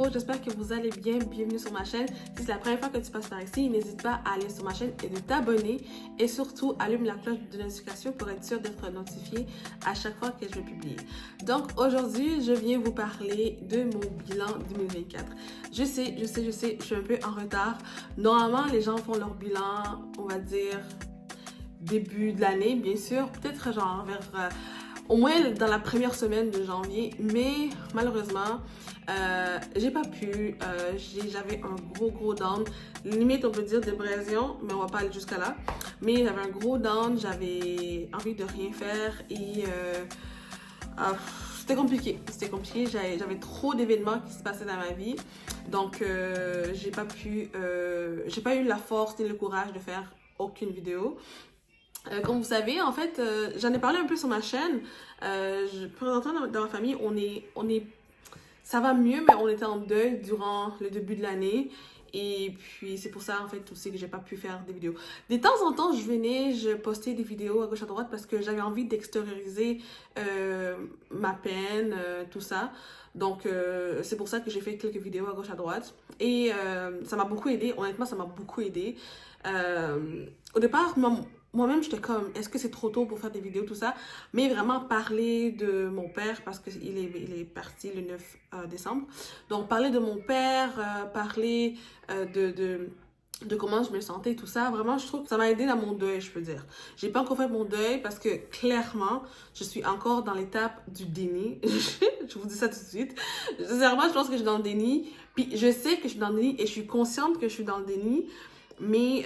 people, j'espère que vous allez bien, bienvenue sur ma chaîne. Si c'est la première fois que tu passes par ici, n'hésite pas à aller sur ma chaîne et de t'abonner et surtout allume la cloche de notification pour être sûr d'être notifié à chaque fois que je vais publier. Donc aujourd'hui, je viens vous parler de mon bilan 2024. Je sais, je suis un peu en retard. Normalement, les gens font leur bilan, on va dire, début de l'année, bien sûr, peut-être genre vers... au moins dans la première semaine de janvier, mais malheureusement, j'ai pas pu. J'avais un gros down, limite on peut dire dépression, mais on va pas aller jusqu'à là. Mais j'avais un gros down, j'avais envie de rien faire et c'était compliqué. J'avais trop d'événements qui se passaient dans ma vie, donc j'ai pas eu la force ni le courage de faire aucune vidéo. Comme vous savez, en fait, j'en ai parlé un peu sur ma chaîne. Présentement, dans ma famille, ça va mieux, mais on était en deuil durant le début de l'année. Et puis, c'est pour ça, en fait, aussi que j'ai pas pu faire des vidéos. De temps en temps, je postais des vidéos à gauche à droite parce que j'avais envie d'extérioriser ma peine, tout ça. Donc, c'est pour ça que j'ai fait quelques vidéos à gauche à droite. Et ça m'a beaucoup aidé. Honnêtement, ça m'a beaucoup aidé. Au départ, moi-même, j'étais comme, est-ce que c'est trop tôt pour faire des vidéos, tout ça? Mais vraiment parler de mon père, parce qu'il est parti le 9 décembre. Donc, parler de mon père, parler de comment je me sentais, tout ça. Vraiment, je trouve que ça m'a aidé dans mon deuil, je peux dire. J'ai pas encore fait mon deuil parce que, clairement, je suis encore dans l'étape du déni. Je vous dis ça tout de suite. Sincèrement, je pense que je suis dans le déni. Puis, je sais que je suis dans le déni et je suis consciente que je suis dans le déni. Mais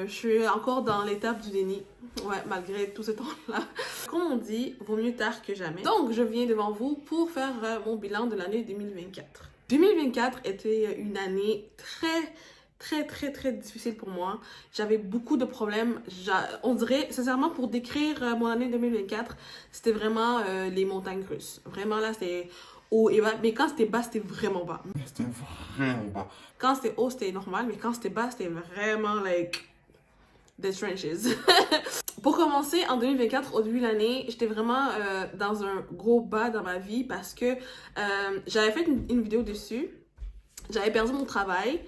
je suis encore dans l'étape du déni, ouais, malgré tout ce temps-là. Comme on dit, vaut mieux tard que jamais. Donc, je viens devant vous pour faire mon bilan de l'année 2024. 2024 était une année très difficile pour moi. J'avais beaucoup de problèmes. On dirait, sincèrement, pour décrire mon année 2024, c'était vraiment les montagnes russes. Vraiment, là, c'est haut et bas. Mais quand c'était bas, c'était vraiment bas. C'était vraiment bas. Quand c'était haut, c'était normal. Mais quand c'était bas, c'était vraiment, like, the trenches. Pour commencer, en 2024, au début de l'année, j'étais vraiment dans un gros bas dans ma vie parce que j'avais fait une vidéo dessus. J'avais perdu mon travail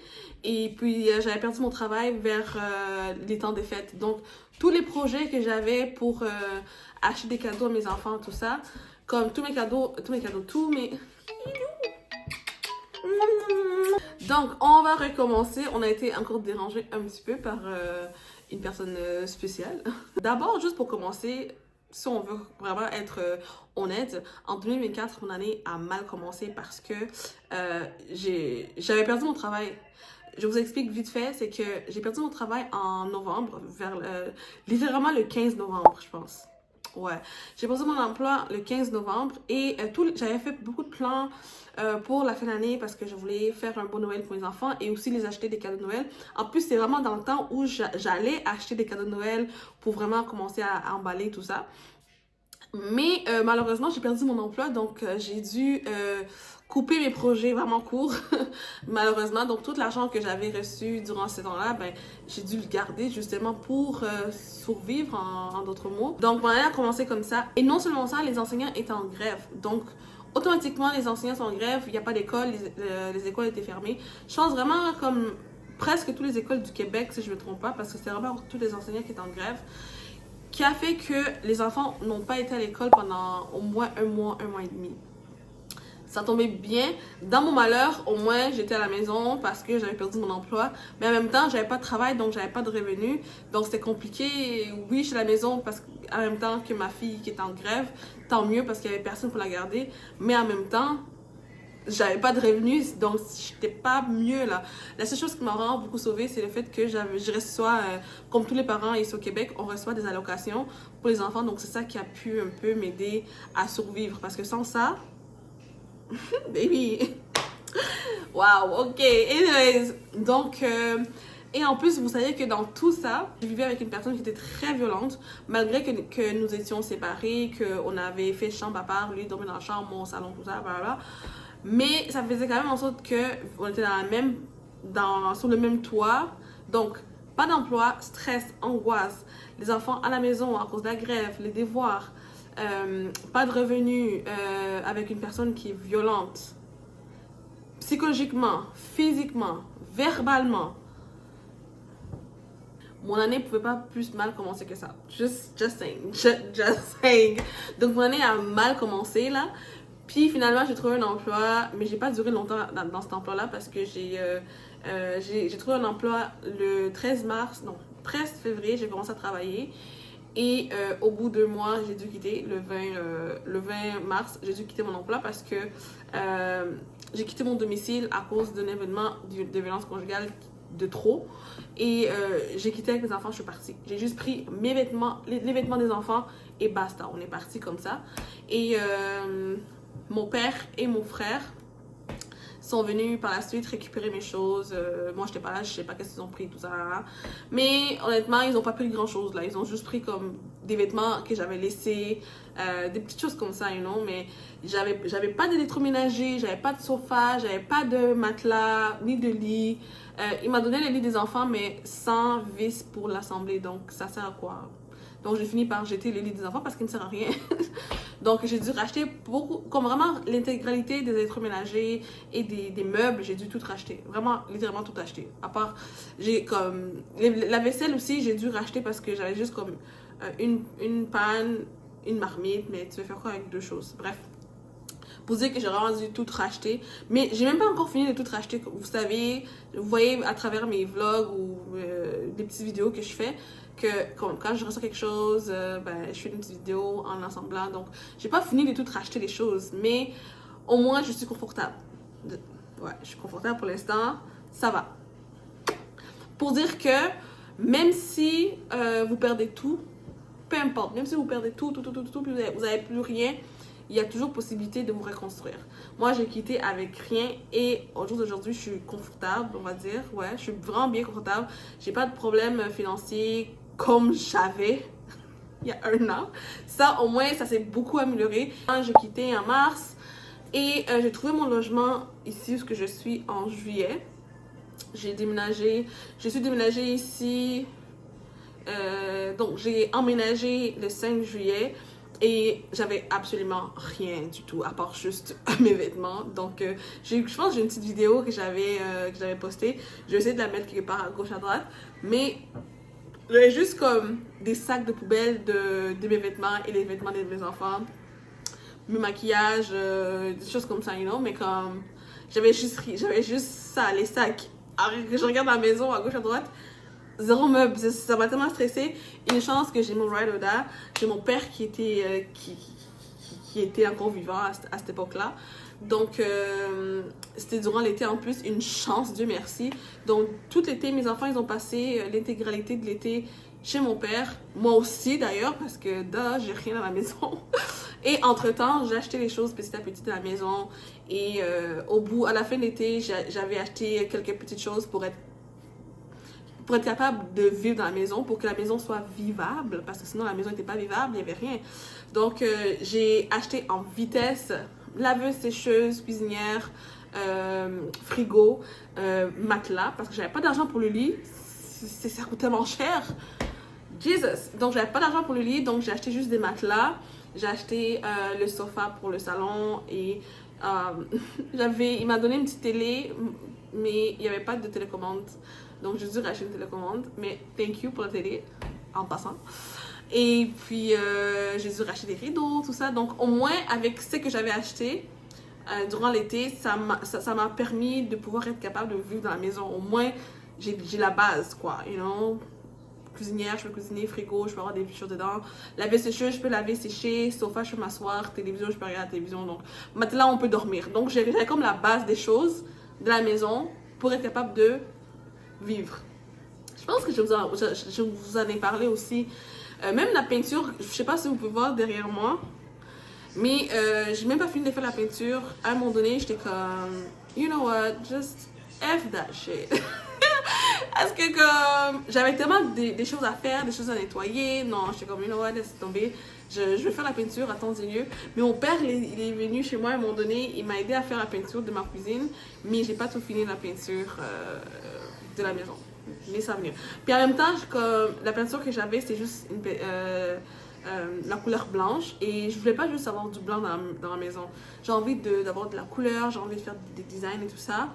et puis j'avais perdu mon travail vers les temps des fêtes. Donc, tous les projets que j'avais pour acheter des cadeaux à mes enfants, tout ça, comme tous mes... Donc, on va recommencer. On a été encore dérangé un petit peu par une personne spéciale. D'abord, juste pour commencer, si on veut vraiment être honnête, en 2024, mon année a mal commencé parce que j'avais perdu mon travail. Je vous explique vite fait, c'est que j'ai perdu mon travail en novembre, vers littéralement le 15 novembre, je pense. Ouais, j'ai perdu mon emploi le 15 novembre et j'avais fait beaucoup de plans pour la fin d'année parce que je voulais faire un beau Noël pour mes enfants et aussi les acheter des cadeaux de Noël. En plus, c'est vraiment dans le temps où j'allais acheter des cadeaux de Noël pour vraiment commencer à emballer tout ça. Mais malheureusement, j'ai perdu mon emploi, donc j'ai dû couper mes projets vraiment courts, malheureusement. Donc, tout l'argent que j'avais reçu durant ce temps-là, ben, j'ai dû le garder justement pour survivre, en d'autres mots. Donc, mon année a commencé comme ça. Et non seulement ça, les enseignants étaient en grève. Donc, automatiquement, les enseignants sont en grève, il n'y a pas d'école, les écoles étaient fermées. Je pense vraiment comme presque toutes les écoles du Québec, si je ne me trompe pas, parce que c'est vraiment tous les enseignants qui étaient en grève, qui a fait que les enfants n'ont pas été à l'école pendant au moins un mois et demi. Ça tombait bien. Dans mon malheur, au moins, j'étais à la maison parce que j'avais perdu mon emploi. Mais en même temps, j'avais pas de travail, donc j'avais pas de revenus. Donc, c'était compliqué. Oui, je suis à la maison parce qu'en même temps que ma fille qui était en grève, tant mieux parce qu'il y avait personne pour la garder. Mais en même temps, j'avais pas de revenus, donc j'étais pas mieux là. La seule chose qui m'a vraiment beaucoup sauvée, c'est le fait que je reçois, comme tous les parents ici au Québec, on reçoit des allocations pour les enfants. Donc, c'est ça qui a pu un peu m'aider à survivre. Parce que sans ça... Baby. Wow, ok. Anyways, donc, et en plus, vous savez que dans tout ça, je vivais avec une personne qui était très violente, malgré que nous étions séparés, qu'on avait fait chambre à part, lui dormait dans la chambre, mon salon, tout ça, blablabla. Mais ça faisait quand même en sorte qu'on était sur le même toit. Donc, pas d'emploi, stress, angoisse, les enfants à la maison à cause de la grève, les devoirs. Pas de revenus avec une personne qui est violente. psychologiquement, physiquement, verbalement, mon année ne pouvait pas plus mal commencer que ça. Just saying. Just saying. Donc, mon année a mal commencé, là. Puis, finalement, j'ai trouvé un emploi, mais j'ai pas duré longtemps dans cet emploi-là parce que j'ai trouvé un emploi le 13 février, j'ai commencé à travailler. Et au bout de 2 mois, j'ai dû quitter. Le 20 mars, j'ai dû quitter mon emploi parce que j'ai quitté mon domicile à cause d'un événement de violence conjugale de trop. Et j'ai quitté avec mes enfants, je suis partie. J'ai juste pris mes vêtements, les vêtements des enfants et basta. On est parti comme ça. Et mon père et mon frère sont venus par la suite récupérer mes choses. Moi, j'étais pas là, je sais pas qu'est-ce qu'ils ont pris, tout ça. Là. Mais honnêtement, ils ont pas pris grand chose là. Ils ont juste pris comme des vêtements que j'avais laissés, des petites choses comme ça, you know. Mais j'avais pas d'électroménager, j'avais pas de sofa, j'avais pas de matelas, ni de lit. Il m'a donné les lits des enfants, mais sans vis pour l'assembler. Donc, ça sert à quoi? Donc, j'ai fini par jeter les lits des enfants parce qu'ils ne servent à rien. Donc, j'ai dû racheter beaucoup, comme vraiment l'intégralité des électroménagers et des meubles, j'ai dû tout racheter. Vraiment, littéralement tout acheter. À part, j'ai comme... La vaisselle aussi, j'ai dû racheter parce que j'avais juste comme une panne, une marmite, mais tu veux faire quoi avec 2 choses? Bref. Pour dire que j'ai vraiment dû tout racheter. Mais j'ai même pas encore fini de tout racheter. Vous savez, vous voyez à travers mes vlogs ou des petites vidéos que je fais, que quand je reçois quelque chose, je fais une petite vidéo en assemblant. Donc, j'ai pas fini de tout racheter les choses. Mais au moins, je suis confortable. Ouais, je suis confortable pour l'instant. Ça va. Pour dire que même si vous perdez tout, peu importe, même si vous perdez tout, puis vous avez plus rien, il y a toujours possibilité de vous reconstruire. Moi, j'ai quitté avec rien et au jour d'aujourd'hui, je suis confortable, on va dire. Ouais, je suis vraiment bien confortable. J'ai pas de problème financier comme j'avais il y a 1 an. Ça, au moins, ça s'est beaucoup amélioré. J'ai quitté en mars et j'ai trouvé mon logement ici où je suis en juillet. Je suis déménagée ici. Donc, j'ai emménagé le 5 juillet. Et j'avais absolument rien du tout, à part juste mes vêtements. Donc, je pense que j'ai une petite vidéo que j'avais postée. Je vais essayer de la mettre quelque part à gauche, à droite. Mais j'avais juste comme des sacs de poubelle de mes vêtements et les vêtements de mes enfants. Mes maquillages, des choses comme ça, you know. Mais comme, j'avais juste ça, les sacs. Alors que je regarde la maison à gauche, à droite. 0 meuble, ça m'a tellement stressée. Une chance que j'ai mon ride or die. J'ai mon père qui était encore vivant à cette époque-là. Donc, c'était durant l'été en plus, une chance, Dieu merci. Donc, tout l'été, mes enfants, ils ont passé l'intégralité de l'été chez mon père. Moi aussi, d'ailleurs, parce que, j'ai rien à la maison. Et entre-temps, j'ai acheté les choses petit à petit à la maison. Et à la fin de l'été, j'avais acheté quelques petites choses pour être capable de vivre dans la maison, pour que la maison soit vivable, parce que sinon la maison n'était pas vivable, il n'y avait rien. Donc, j'ai acheté en vitesse laveuse, sécheuse, cuisinière, frigo, matelas, parce que j'avais pas d'argent pour le lit, ça coûte tellement cher. Jesus! Donc, j'avais pas d'argent pour le lit, donc j'ai acheté juste des matelas, j'ai acheté le sofa pour le salon et il m'a donné une petite télé, mais il n'y avait pas de télécommande. Donc, j'ai dû racheter une télécommande. Mais thank you pour la télé, en passant. Et puis, j'ai dû racheter des rideaux, tout ça. Donc, au moins, avec ce que j'avais acheté durant l'été, ça m'a permis de pouvoir être capable de vivre dans la maison. Au moins, j'ai la base, quoi, you know. Cuisinière, je peux cuisiner, frigo, je peux avoir des choses dedans. Laver sécheuse, je peux laver, sécher. Sofa, je peux m'asseoir. Télévision, je peux regarder la télévision. Donc, matelas, on peut dormir. Donc, j'ai comme la base des choses de la maison pour être capable de vivre. Je pense que je vous en ai parlé aussi. Même la peinture, je sais pas si vous pouvez voir derrière moi, mais j'ai même pas fini de faire la peinture. À un moment donné, j'étais comme, you know what, just F that shit. Parce que comme, j'avais tellement des choses à faire, des choses à nettoyer. Non, j'étais comme, you know what, laisse tomber. Je vais faire la peinture à temps et lieu. Mais mon père, il est venu chez moi à un moment donné, il m'a aidé à faire la peinture de ma cuisine, mais j'ai pas tout fini la peinture de la maison. Mais ça va venir. Puis en même temps, comme la peinture que j'avais, c'était juste la couleur blanche. Et je voulais pas juste avoir du blanc dans la maison. J'ai envie d'avoir de la couleur, j'ai envie de faire des designs et tout ça.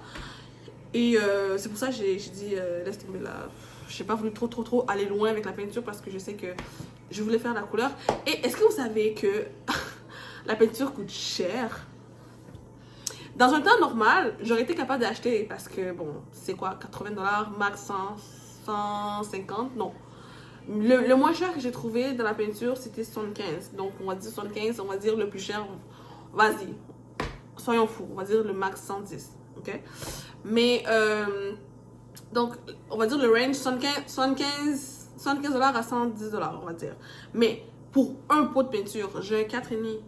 Et c'est pour ça que j'ai dit, laisse tomber là. J'ai pas voulu trop aller loin avec la peinture parce que je sais que je voulais faire la couleur. Et est-ce que vous savez que la peinture coûte cher? Dans un temps normal, j'aurais été capable d'acheter parce que, bon, c'est quoi, 80$, max 100, 150$, non. Le moins cher que j'ai trouvé dans la peinture, c'était 75$. Donc, on va dire 75$, on va dire le plus cher, vas-y, soyons fous, on va dire le max 110$, ok? Mais, donc, on va dire le range 75$ à 110$, on va dire. Mais, pour un pot de peinture, j'ai un 4,5$.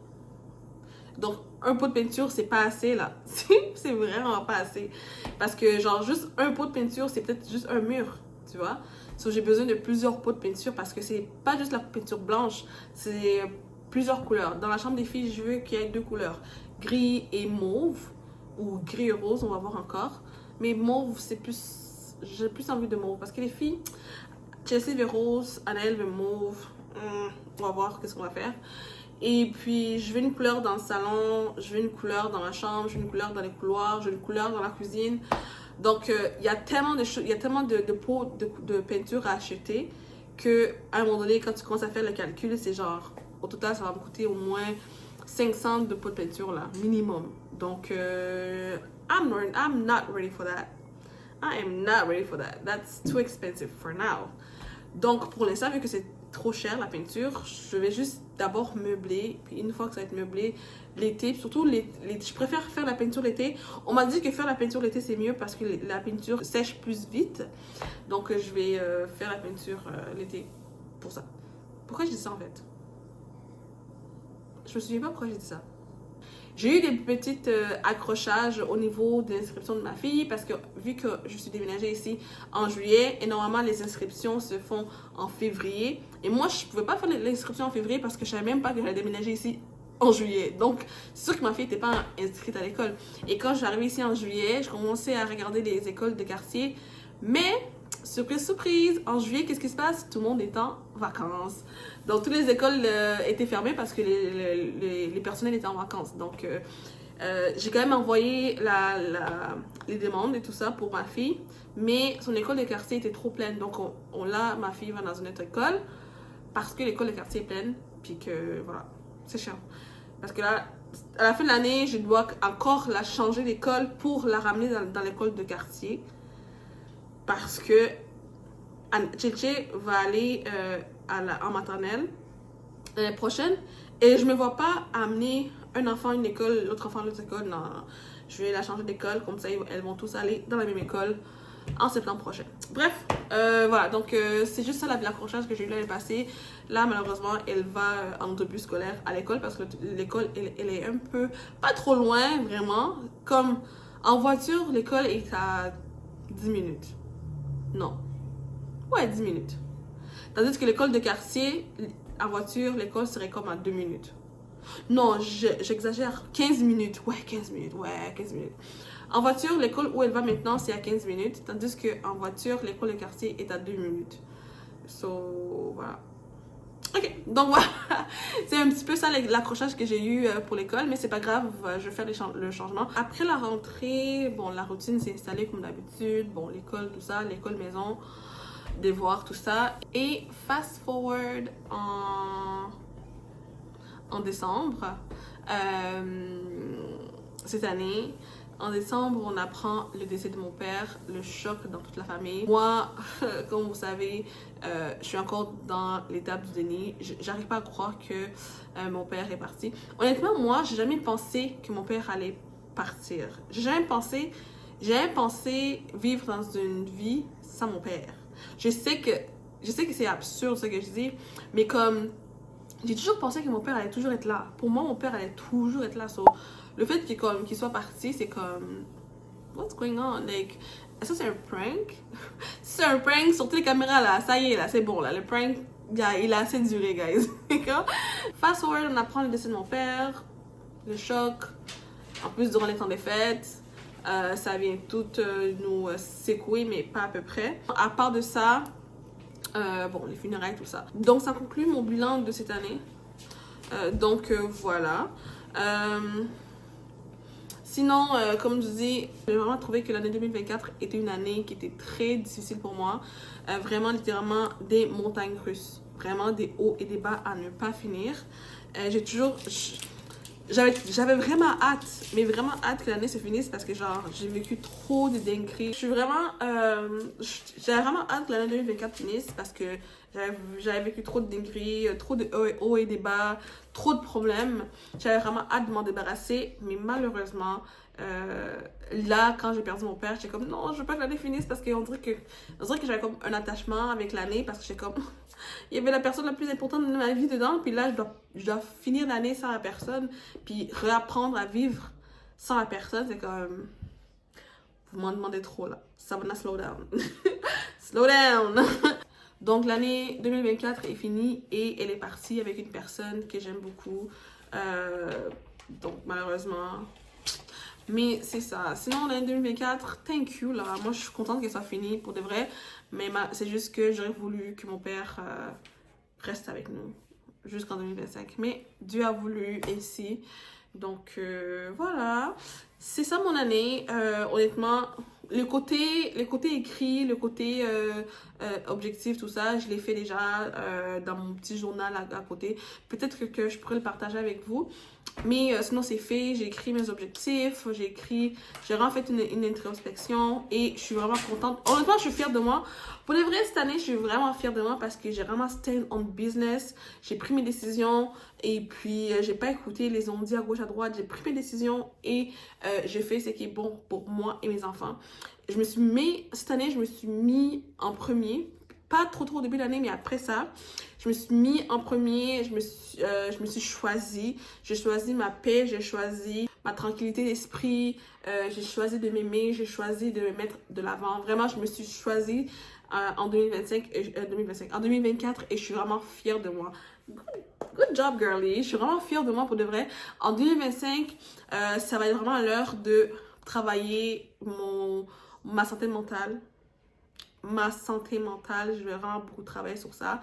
Donc, un pot de peinture, c'est pas assez, là. C'est vraiment pas assez. Parce que, genre, juste un pot de peinture, c'est peut-être juste un mur, tu vois. So, j'ai besoin de plusieurs pots de peinture parce que c'est pas juste la peinture blanche, c'est plusieurs couleurs. Dans la chambre des filles, je veux qu'il y ait 2 couleurs. Gris et mauve, ou gris et rose, on va voir encore. Mais mauve, c'est plus... J'ai plus envie de mauve parce que les filles, Chelsea veut rose, Anaëlle veut mauve. On va voir qu'est-ce qu'on va faire. Et puis, je veux une couleur dans le salon, je veux une couleur dans ma chambre, je veux une couleur dans les couloirs, je veux une couleur dans la cuisine. Donc, il y a tellement de choses, il y a tellement de pots de peinture à acheter que à un moment donné, quand tu commences à faire le calcul, c'est genre, au total, ça va me coûter au moins 500 de pots de peinture, là, minimum. Donc, I'm not ready for that. I am not ready for that. That's too expensive for now. Donc, pour l'instant, vu que c'est trop cher la peinture, je vais juste d'abord meubler, puis une fois que ça va être meublé, l'été, surtout je préfère faire la peinture l'été. On m'a dit que faire la peinture l'été c'est mieux parce que la peinture sèche plus vite, donc je vais faire la peinture l'été pour ça. Pourquoi je dis ça en fait? Je me souviens pas pourquoi j'ai dit ça. J'ai eu des petits accrochages au niveau de l'inscription de ma fille parce que vu que je suis déménagée ici en juillet et normalement les inscriptions se font en février et moi je pouvais pas faire l'inscription en février parce que je savais même pas que j'allais déménager ici en juillet. Donc c'est sûr que ma fille n'était pas inscrite à l'école. Et quand je suis arrivée ici en juillet, je commençais à regarder les écoles de quartier. Mais surprise, surprise, en juillet, qu'est-ce qui se passe? Tout le monde est en vacances. Donc, toutes les écoles étaient fermées parce que les personnels étaient en vacances. Donc, j'ai quand même envoyé les demandes et tout ça pour ma fille. Mais son école de quartier était trop pleine. Donc, ma fille va dans une autre école parce que l'école de quartier est pleine. Puis que, voilà, c'est chiant. Parce que là, à la fin de l'année, je dois encore la changer d'école pour la ramener dans l'école de quartier. Parce que Tchétché va aller en maternelle l'année prochaine et je me vois pas amener un enfant à une école, l'autre enfant à l'autre école. Non, je vais la changer d'école, comme ça elles vont tous aller dans la même école en septembre prochain. Bref, voilà, donc c'est juste ça l'accrochage que j'ai eu l'année passée. Là, malheureusement, elle va en autobus scolaire à l'école parce que l'école, elle est un peu, pas trop loin, vraiment. Comme en voiture, l'école est à 10 minutes. Non. Ouais, 10 minutes. Tandis que l'école de quartier, en voiture, l'école serait comme à 2 minutes. Non, j'exagère. 15 minutes. Ouais, 15 minutes. Ouais, 15 minutes. En voiture, l'école où elle va maintenant, c'est à 15 minutes. Tandis qu'en voiture, l'école de quartier est à 2 minutes. So, voilà. Ok, donc voilà. C'est un petit peu ça l'accrochage que j'ai eu pour l'école, mais c'est pas grave, je vais faire le changement. Après la rentrée, bon, la routine s'est installée comme d'habitude. Bon, l'école, tout ça, l'école maison, devoirs, tout ça. Et fast forward en décembre, cette année. En décembre, on apprend le décès de mon père, le choc dans toute la famille. Moi, comme vous savez, je suis encore dans l'étape du déni. J'arrive pas à croire que mon père est parti. Honnêtement, moi, j'ai jamais pensé que mon père allait partir. J'ai jamais pensé vivre dans une vie sans mon père. Je sais que c'est absurde ce que je dis, mais comme j'ai toujours pensé que mon père allait toujours être là. Pour moi, mon père allait toujours être là. So, le fait qu'il soit parti, c'est comme... What's going on? Like, est-ce que c'est un prank? Si c'est un prank, sur toutes les caméras, là, ça y est, là, c'est bon, là. Le prank, il a assez duré, guys. Fast forward, on apprend le décès de mon père, le choc. En plus, durant les temps des fêtes, ça vient tout nous secouer, mais pas à peu près. À part de ça, Bon, les funérailles, tout ça. Donc, ça conclut mon bilan de cette année. Voilà. Sinon, comme je dis, j'ai vraiment trouvé que l'année 2024 était une année qui était très difficile pour moi. Vraiment, littéralement, des montagnes russes. Vraiment des hauts et des bas à ne pas finir. J'avais vraiment hâte, mais vraiment hâte que l'année se finisse parce que genre j'ai vécu trop de dingueries. J'avais vraiment hâte que l'année 2024 finisse parce que j'avais vécu trop de dingueries, trop de hauts et des bas, trop de problèmes. J'avais vraiment hâte de m'en débarrasser, mais malheureusement, là, quand j'ai perdu mon père, j'étais comme non, je veux pas que l'année finisse parce qu'on dirait que j'avais comme un attachement avec l'année parce que j'étais comme il y avait la personne la plus importante de ma vie dedans, puis là, je dois finir l'année sans la personne, puis réapprendre à vivre sans la personne, c'est comme... Vous m'en demandez trop, là. Savannah, slow down. Slow down! Donc, l'année 2024 est finie et elle est partie avec une personne que j'aime beaucoup. Donc, malheureusement... Mais c'est ça. Sinon, l'année 2024, thank you, là. Moi, je suis contente que ça finisse pour de vrai. Mais c'est juste que j'aurais voulu que mon père reste avec nous jusqu'en 2025. Mais Dieu a voulu ainsi. Donc, voilà. C'est ça mon année. Honnêtement, le côté écrit, le côté objectif, tout ça, je l'ai fait déjà dans mon petit journal à côté. Peut-être que je pourrais le partager avec vous. Mais sinon, c'est fait. J'ai écrit mes objectifs. J'ai vraiment fait une introspection et je suis vraiment contente. Honnêtement, je suis fière de moi. Pour les vrais, cette année, je suis vraiment fière de moi parce que j'ai vraiment stand on business. J'ai pris mes décisions et puis j'ai pas écouté les ondits à gauche, à droite. J'ai pris mes décisions et j'ai fait ce qui est bon pour moi et mes enfants. Cette année, je me suis mis en premier. Pas trop au début de l'année, mais après ça, je me suis mis en premier, je me suis choisie. J'ai choisi ma paix, j'ai choisi ma tranquillité d'esprit, j'ai choisi de m'aimer, j'ai choisi de me mettre de l'avant. Vraiment, je me suis choisie en 2024 et je suis vraiment fière de moi. Good job, girlie. Je suis vraiment fière de moi pour de vrai. En 2025, ça va être vraiment l'heure de travailler ma santé mentale. Je vais vraiment beaucoup travailler sur ça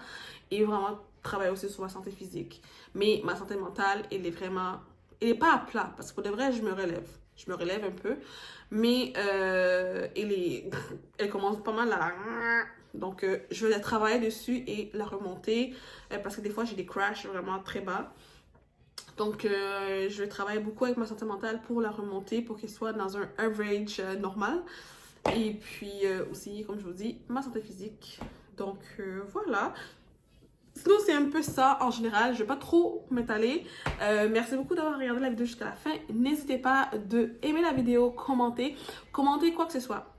et vraiment travailler aussi sur ma santé physique. Mais ma santé mentale, elle est pas à plat parce que pour de vrai, je me relève un peu, mais elle commence pas mal à... Donc, je vais travailler dessus et la remonter parce que des fois, j'ai des crashs vraiment très bas. Donc, je vais travailler beaucoup avec ma santé mentale pour la remonter, pour qu'elle soit dans un average normal. Et puis aussi, comme je vous dis, ma santé physique. Donc voilà. Sinon, c'est un peu ça en général. Je ne vais pas trop m'étaler. Merci beaucoup d'avoir regardé la vidéo jusqu'à la fin. N'hésitez pas de aimer la vidéo, commenter quoi que ce soit.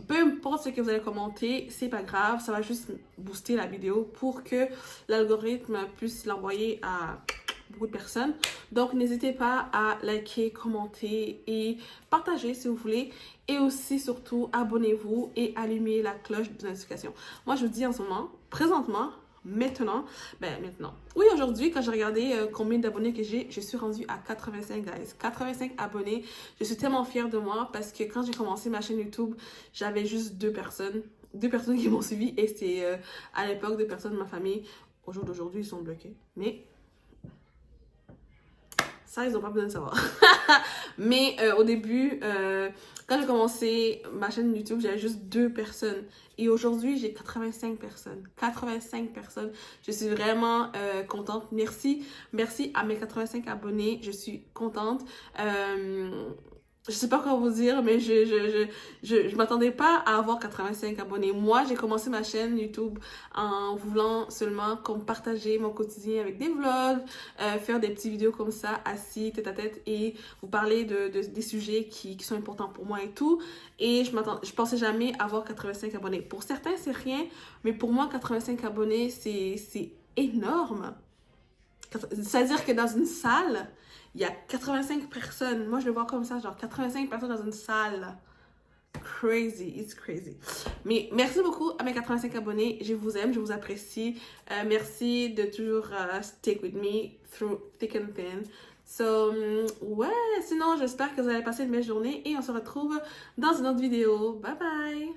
Peu importe ce que vous allez commenter, c'est pas grave. Ça va juste booster la vidéo pour que l'algorithme puisse l'envoyer à beaucoup de personnes. Donc, n'hésitez pas à liker, commenter et partager si vous voulez. Et aussi, surtout, abonnez-vous et allumez la cloche de notification. Moi, je vous dis en ce moment, présentement, maintenant. Oui, aujourd'hui, quand j'ai regardé combien d'abonnés que j'ai, je suis rendue à 85, guys. 85 abonnés. Je suis tellement fière de moi parce que quand j'ai commencé ma chaîne YouTube, j'avais juste deux personnes qui m'ont suivi et c'est à l'époque 2 personnes de ma famille. Au jour d'aujourd'hui, ils sont bloqués. Mais ça, ils n'ont pas besoin de savoir. Mais au début, quand j'ai commencé ma chaîne YouTube, j'avais juste 2 personnes. Et aujourd'hui, j'ai 85 personnes. 85 personnes. Je suis vraiment contente. Merci à mes 85 abonnés. Je suis contente. Je sais pas quoi vous dire, mais je m'attendais pas à avoir 85 abonnés. Moi, j'ai commencé ma chaîne YouTube en voulant seulement comme partager mon quotidien avec des vlogs, faire des petites vidéos comme ça, assis, tête à tête, et vous parler des sujets qui sont importants pour moi et tout. Et je pensais jamais avoir 85 abonnés. Pour certains, c'est rien, mais pour moi, 85 abonnés, c'est énorme. C'est-à-dire que dans une salle, il y a 85 personnes. Moi, je le vois comme ça, genre 85 personnes dans une salle. Crazy, it's crazy. Mais merci beaucoup à mes 85 abonnés. Je vous aime, je vous apprécie. Merci de toujours stick with me through thick and thin. So, ouais, sinon, j'espère que vous allez passer une belle journée et on se retrouve dans une autre vidéo. Bye bye!